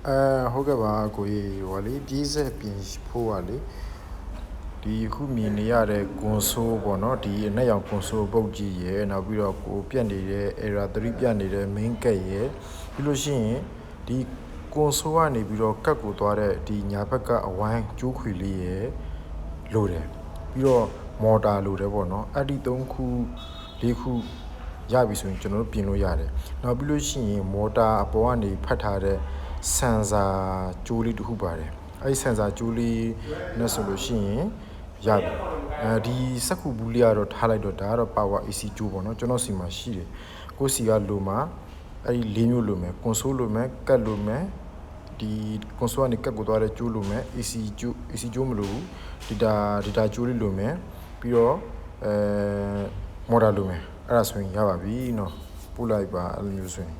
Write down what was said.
ဟုတ်ကဲ့ပါကိုကြီးဟိုလေပြေးဆက်ပြင်ဖို့ကလေဒီခုမြင်နေရတဲ့ကွန်ဆိုးပေါ့နော်ဒီအနက်ရောင်ကွန်ဆိုးပုတ်ကြည့်ရယ်နောက်ပြီးတော့ကိုပြတ်နေတဲ့ error 3ပြတ်နေတဲ့ main ကက်ရယ်ပြီးလို့ရှိရင်ဒီကွန်ဆိုးကနေပြီးတော့ကတ်ကိုသွားတဲ့ဒီညာဘက်ကအဝိုင်းကျိုးခွေလေးရယ်လိုတယ်ပြီးတော့မော်တာလိုတယ်ပေါ့နော်အဲ့ဒီ3ခု4ခုရပြီဆိုရင်ကျွန်တော်တို့ပြင်လို့ရတယ်နောက်ပြီးလို့ရှိရင်မော်တာအပေါ်ကနေဖတ်ထားတဲ့ဆန်ဆာကျိုးလေးတစ်ခုပါတယ်အဲ့ဒီဆန်ဆာကျိုးလေးနဲ့ဆိုလို့ရှိရင်ရပြီဒီစက်ခုဘူးလေးကတော့ထားလိုက်တော့ဒါကတော့ power AC ကျိုးပေါ့နော်ကျွန်တော်စီမှာရှိတယ်ကိုစီကလိုမှာအဲ့ဒီ၄မျိုးလိုမယ်ကွန်ဆိုးလိုမယ်ကတ်လိုမယ်ဒီကွန်ဆိုးကနေကတ်ကိုသွားတဲ့ကျိုးလိုမယ် AC ကျိုးမလိုဘူးဒီတာကျိုးလေးလိုမယ်ပြီးတော့မော်တာလိုမယ်အဲ့ဒါဆိုရင်ရပါပြီเนาะပို့လိုက်ပါအဲ့လိုမျိုးဆိုရင်